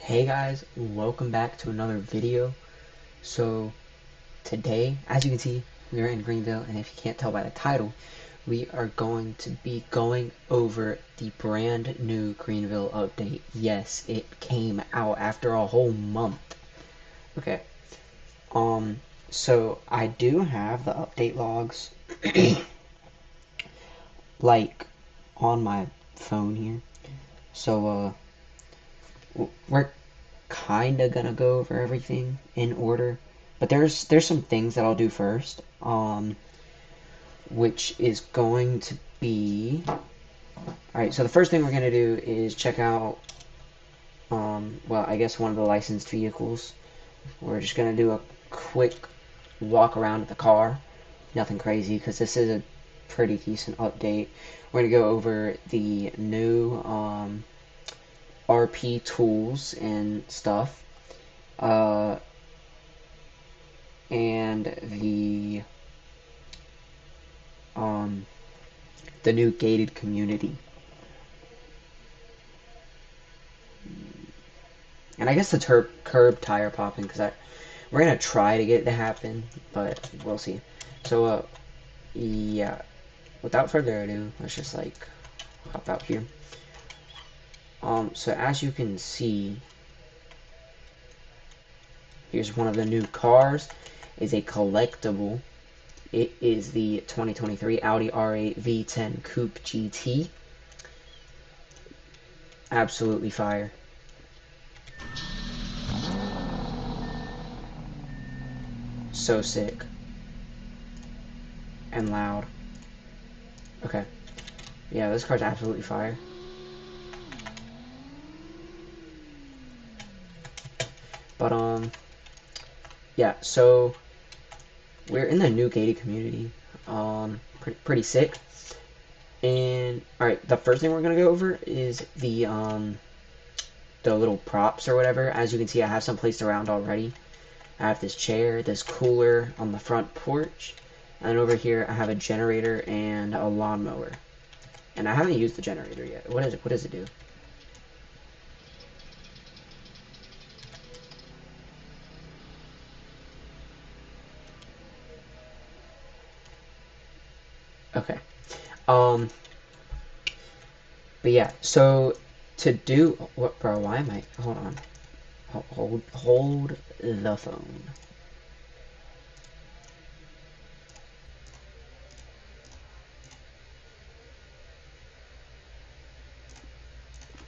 Hey guys, welcome back to another video. So today, as you can see, we are in Greenville, and if you can't tell by the title, we are going to be going over the brand new Greenville update. Yes, it came out after a whole month. Okay. So I do have the update logs like on my phone here. So we're kind of gonna go over everything in order, but there's some things that I'll do first, which is going to be, all right. So the first thing we're gonna do is check out, well, I guess one of the licensed vehicles. We're just gonna do a quick walk around the car, nothing crazy, because this is a pretty decent update. We're gonna go over the new RP tools and stuff. And the new gated community. And I guess the curb tire popping, because we're gonna try to get it to happen, but we'll see. So yeah, without further ado, let's just like hop out here. So as you can see, here's one of the new cars. Is a collectible. It is the 2023 Audi R8 V10 Coupe GT. Absolutely fire. So sick. And loud. Okay. Yeah, this car's absolutely fire. But yeah, so we're in the new gated community. Pretty sick. And alright, the first thing we're gonna go over is the little props or whatever. As you can see, I have some placed around already. I have this chair, this cooler on the front porch, and over here I have a generator and a lawnmower. And I haven't used the generator yet. What is it? What does it do? Okay. But yeah, so to do what, bro? Why am I? Hold on. Hold the phone.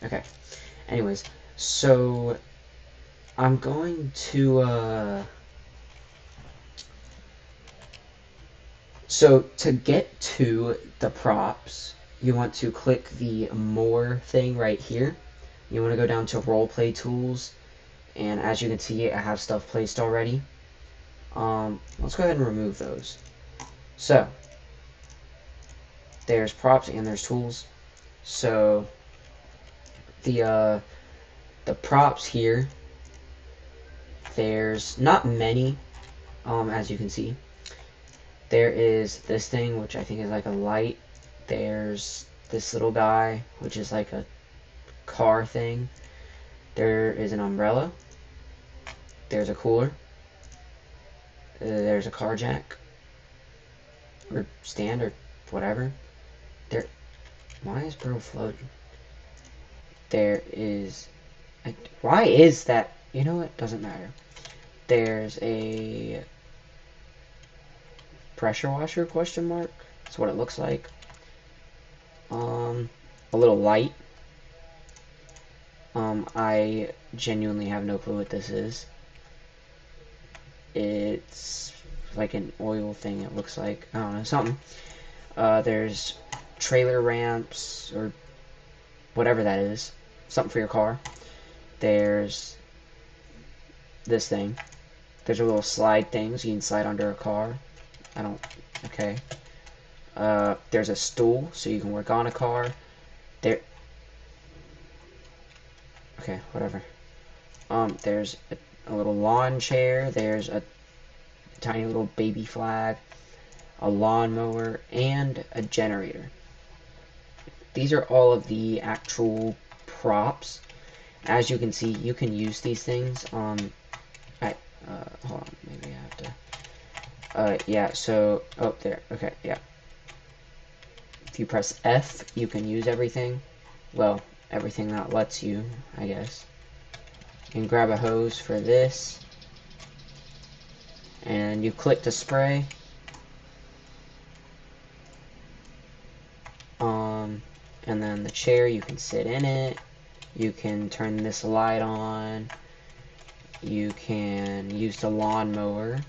Okay. Anyways, so I'm going to so to get to the props, you want to click the more thing right here. You want to go down to role play tools, and as you can see, I have stuff placed already. Let's go ahead and remove those. So there's props and there's tools. So the props here, there's not many, as you can see. There is this thing, which I think is like a light. There's this little guy, which is like a car thing. There is an umbrella. There's a cooler. There's a car jack. Or stand, or whatever. There. Why is bro floating? There is. Why is that? You know what? Doesn't matter. There's a pressure washer, question mark. That's what it looks like. A little light. I genuinely have no clue what this is. It's like an oil thing, it looks like. I don't know, something. There's trailer ramps, or whatever that is. Something for your car. There's this thing. There's a little slide thing, so you can slide under a car. I don't... Okay. There's a stool, so you can work on a car. There... Okay, whatever. There's a little lawn chair. There's a tiny little baby flag, a lawnmower, and a generator. These are all of the actual props. As you can see, you can use these things. Hold on, maybe I have to. Yeah. So, oh, there. Okay, yeah. If you press F, you can use everything. Well, everything that lets you, I guess. You can grab a hose for this, and you click to spray. And then the chair, you can sit in it. You can turn this light on. You can use the lawnmower.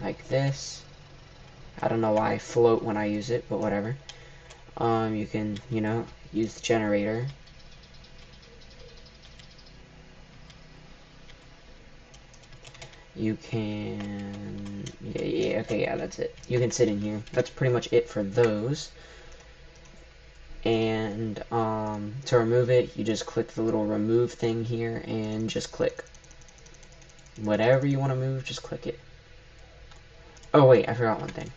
Like this. I don't know why I float when I use it, but whatever. You can, you know, use the generator. You can, okay, yeah, that's it. You can sit in here. That's pretty much it for those. And to remove it, you just click the little remove thing here and just click. Whatever you want to move, just click it. Oh wait, I forgot one thing.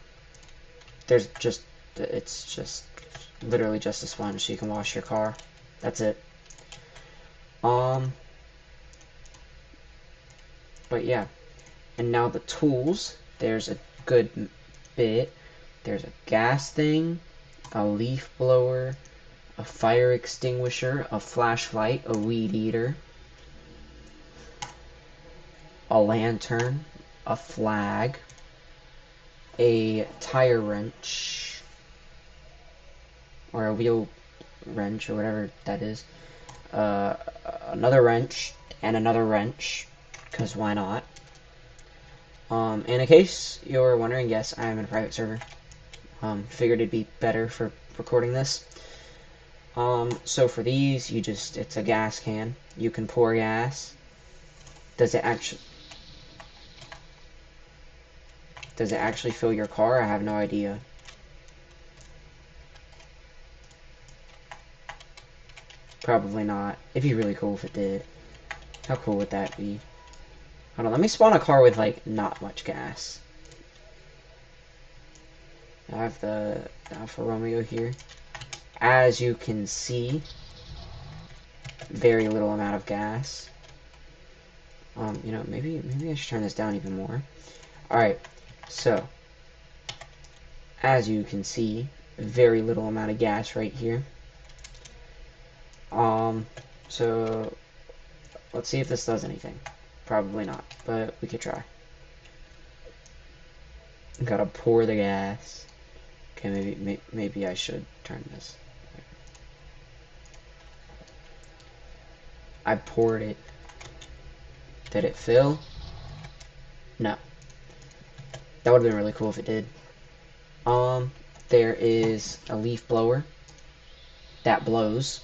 There's just, it's just literally just a sponge so you can wash your car. That's it. But yeah. And now the tools, there's a good bit. There's a gas thing, a leaf blower, a fire extinguisher, a flashlight, a weed eater, a lantern, a flag, a tire wrench, or a wheel wrench, or whatever that is, another wrench, and another wrench, because why not? And in case you're wondering, yes, I am in a private server. Figured it'd be better for recording this. So for these, you just, it's a gas can. You can pour gas. Does it actually fill your car? I have no idea. Probably not. It'd be really cool if it did. How cool would that be? Hold on, let me spawn a car with, like, not much gas. I have the Alfa Romeo here. As you can see, very little amount of gas. You know, maybe I should turn this down even more. Alright, so, as you can see, very little amount of gas right here. So, let's see if this does anything. Probably not, but we could try. Gotta pour the gas. Okay, maybe I should turn this. I poured it. Did it fill? No. That would have been really cool if it did. There is a leaf blower that blows.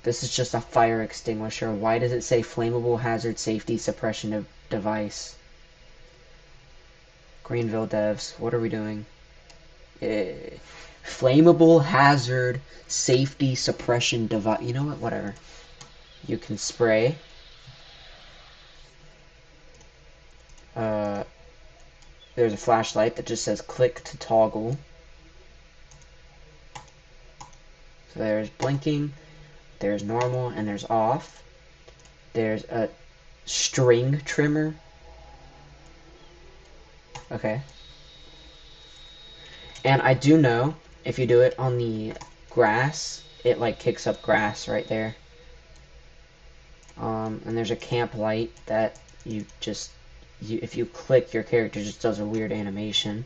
This is just a fire extinguisher. Why does it say flammable hazard safety suppression device? Greenville devs, what are we doing? Flammable hazard safety suppression device. You know what? Whatever. You can spray. There's a flashlight that just says click to toggle. So there's blinking, there's normal, and there's off. There's a string trimmer. Okay. And I do know if you do it on the grass, it like kicks up grass right there. And there's a camp light that you just, if you click, your character just does a weird animation.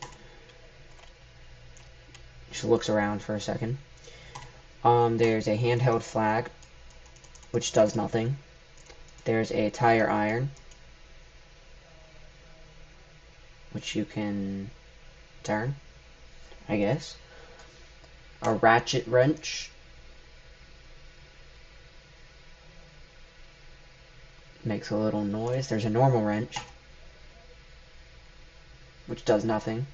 Just looks around for a second. There's a handheld flag, which does nothing. There's a tire iron, which you can turn, I guess. A ratchet wrench. Makes a little noise. There's a normal wrench, which does nothing.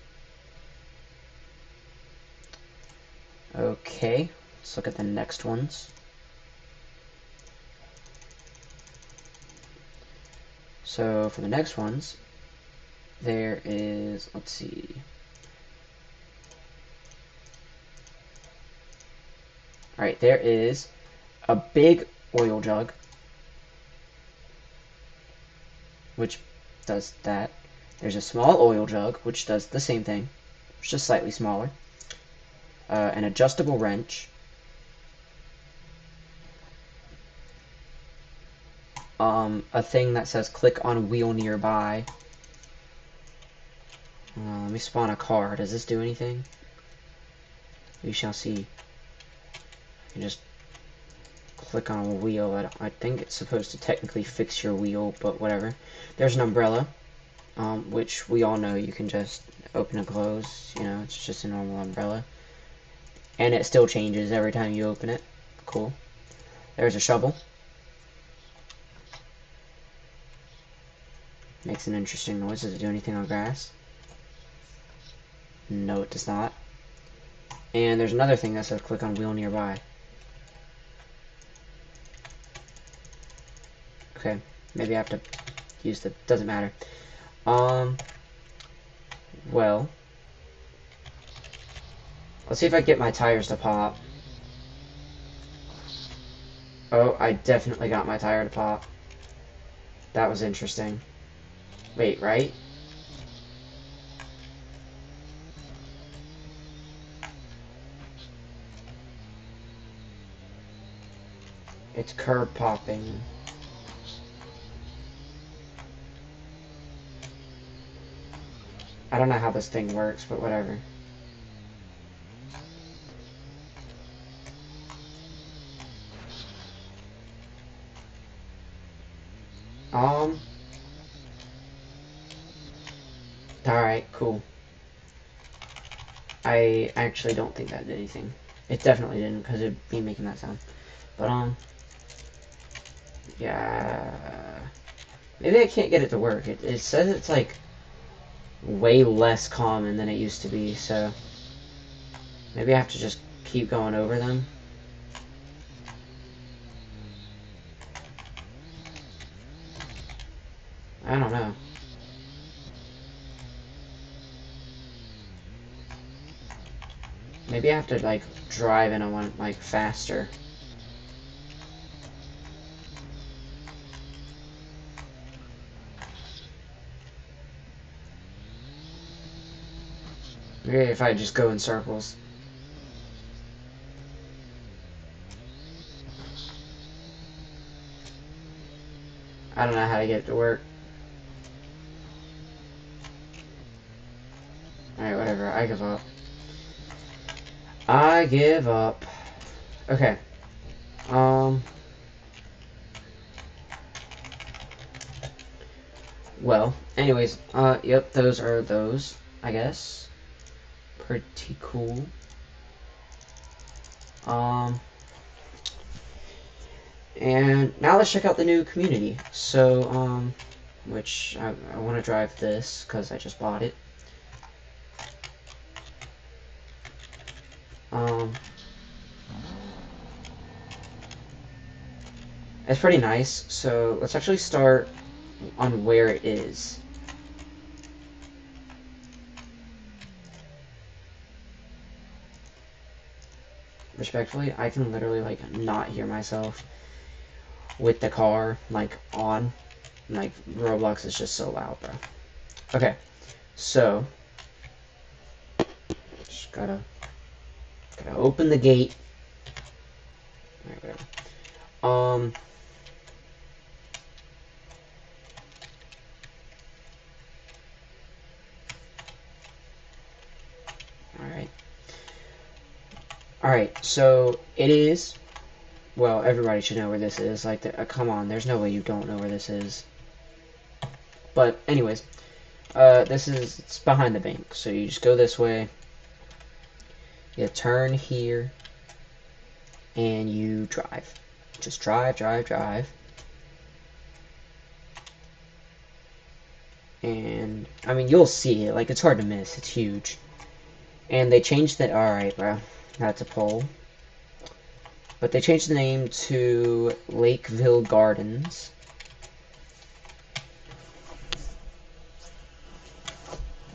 Okay, let's look at the next ones. So for the next ones, there is, let's see. Alright, there is a big oil jug, which does that. There's a small oil jug, which does the same thing. It's just slightly smaller. An adjustable wrench. A thing that says click on wheel nearby. Let me spawn a car. Does this do anything? We shall see. You can just click on a wheel. I think it's supposed to technically fix your wheel, but whatever. There's an umbrella, which we all know you can just open and close. You know, it's just a normal umbrella. And it still changes every time you open it. Cool. There's a shovel. Makes an interesting noise. Does it do anything on grass? No, it does not. And there's another thing that says click on wheel nearby. Okay, maybe I have to use the, doesn't matter. Well, let's see if I can get my tires to pop. Oh, I definitely got my tire to pop. That was interesting. Wait, right? It's curb popping. I don't know how this thing works, but whatever. Alright, cool. I actually don't think that did anything. It definitely didn't, because it'd be making that sound. But, yeah. Maybe I can't get it to work. It says it's, like, way less common than it used to be, so maybe I have to just keep going over them. I don't know. Maybe I have to, like, drive in on one, like, faster. Maybe if I just go in circles. I don't know how to get it to work. Alright, whatever. I give up. I give up. Okay. Well, anyways, yep, those are those, I guess. Pretty cool. And now let's check out the new community. So, which I want to drive this because I just bought it. It's pretty nice. So let's actually start on where it is. Respectfully, I can literally, like, not hear myself with the car, like, on. Like, Roblox is just so loud, bro. Okay, so just gotta open the gate. Alright, whatever. Alright, so it is, well, everybody should know where this is. Like, come on, there's no way you don't know where this is. But, anyways, it's behind the bank. So you just go this way, you turn here, and you drive. Just drive, drive, drive. And, I mean, you'll see it. Like, it's hard to miss. It's huge. And they changed the, alright, bro. That's a pole. But they changed the name to Lakeville Gardens.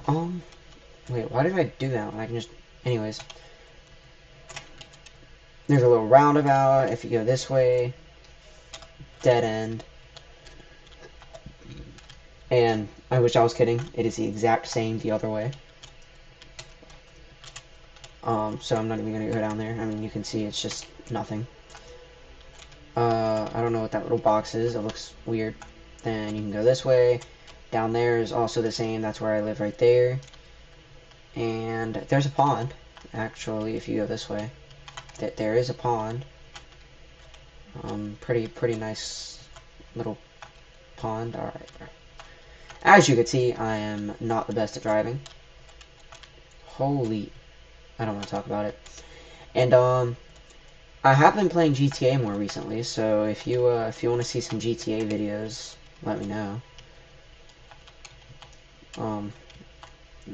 Wait, why did I do that when I can just... Anyways. There's a little roundabout. If you go this way, dead end. And I wish I was kidding. It is the exact same the other way. So I'm not even going to go down there. I mean, you can see it's just nothing. I don't know what that little box is. It looks weird. Then you can go this way. Down there is also the same. That's where I live right there. And there's a pond, actually, if you go this way. There is a pond. Pretty nice little pond. Alright. As you can see, I am not the best at driving. Holy... I don't want to talk about it. And, I have been playing GTA more recently, so if you want to see some GTA videos, let me know.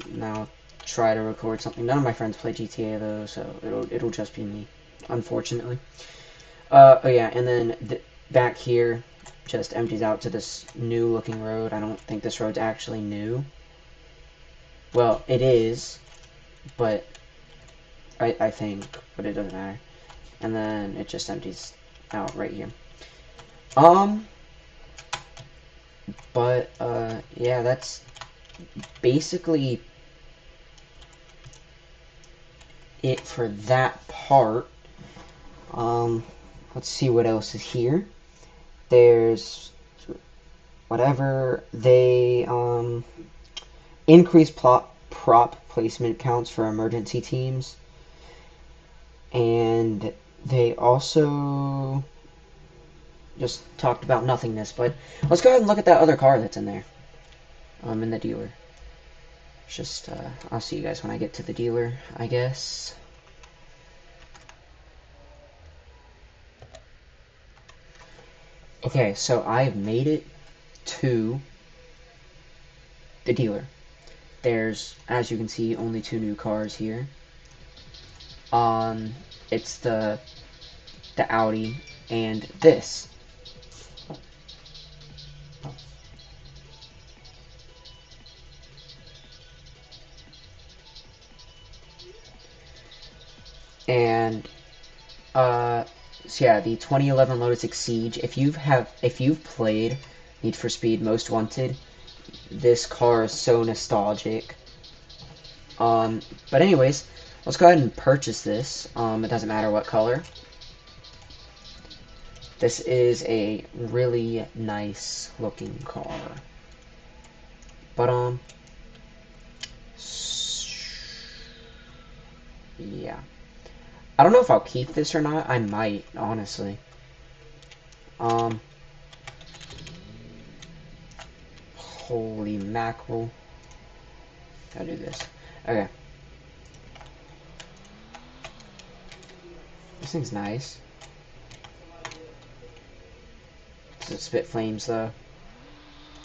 Now try to record something. None of my friends play GTA though, so it'll just be me, unfortunately. Oh yeah, and then back here just empties out to this new looking road. I don't think this road's actually new. Well, it is, but I think, but it doesn't matter. And then it just empties out right here. But yeah, that's basically it for that part. Let's see what else is here. There's whatever they increase prop placement counts for emergency teams, and they also just talked about nothingness. But let's go ahead and look at that other car that's in there, in the dealer. Just I'll see you guys when I get to the dealer, I guess. Okay, so I've made it to the dealer. There's, as you can see, only 2 new cars here. It's the Audi and this. And so yeah, the 2011 Lotus Exige. If you've played Need for Speed Most Wanted, this car is so nostalgic. But anyways, let's go ahead and purchase this. It doesn't matter what color. This is a really nice looking car. But yeah. I don't know if I'll keep this or not. I might, honestly. Holy mackerel. Gotta do this. Okay. This thing's nice. Does it spit flames, though?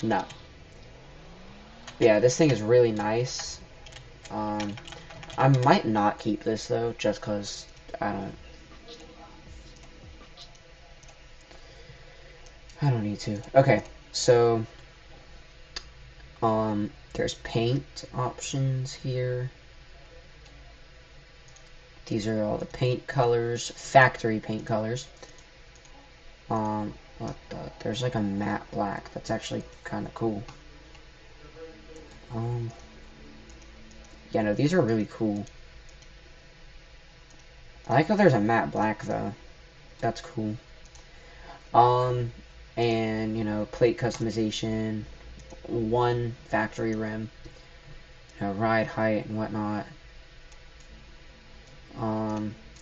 No. Yeah, this thing is really nice. I might not keep this, though, just because I don't need to. Okay, so there's paint options here. These are all the paint colors, factory paint colors. There's like a matte black. That's actually kind of cool. Yeah, no, these are really cool. I like how there's a matte black though. That's cool. And you know, plate customization, 1 factory rim, you know, ride height and whatnot.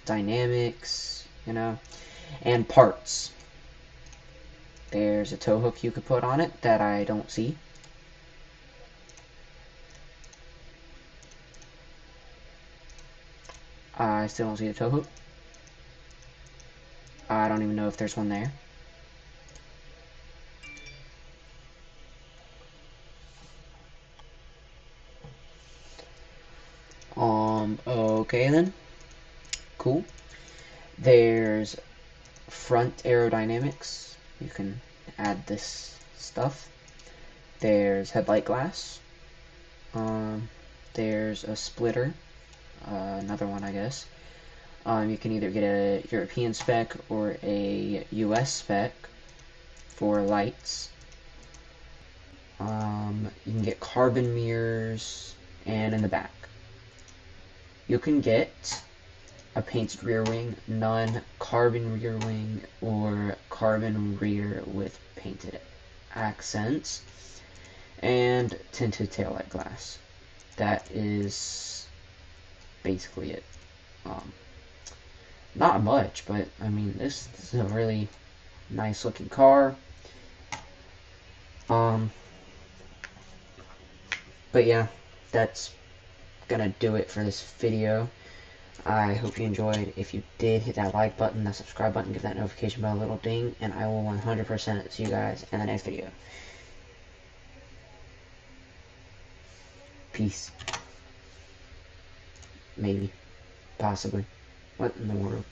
Dynamics, you know, and parts. There's a tow hook you could put on it that I don't see. I still don't see the tow hook. I don't even know if there's one there. Okay then. Cool. There's front aerodynamics. You can add this stuff. There's headlight glass. there's a splitter, another one I guess. You can either get a European spec or a US spec for lights. You can get carbon mirrors, and in the back you can get a painted rear wing, non-carbon rear wing, or carbon rear with painted accents, and tinted taillight glass. That is basically it. Not much, but I mean, this is a really nice looking car. But yeah, that's gonna do it for this video. I hope you enjoyed. If you did, hit that like button, that subscribe button, give that notification bell a little ding, and I will 100% see you guys in the next video. Peace. Maybe. Possibly. What in the world?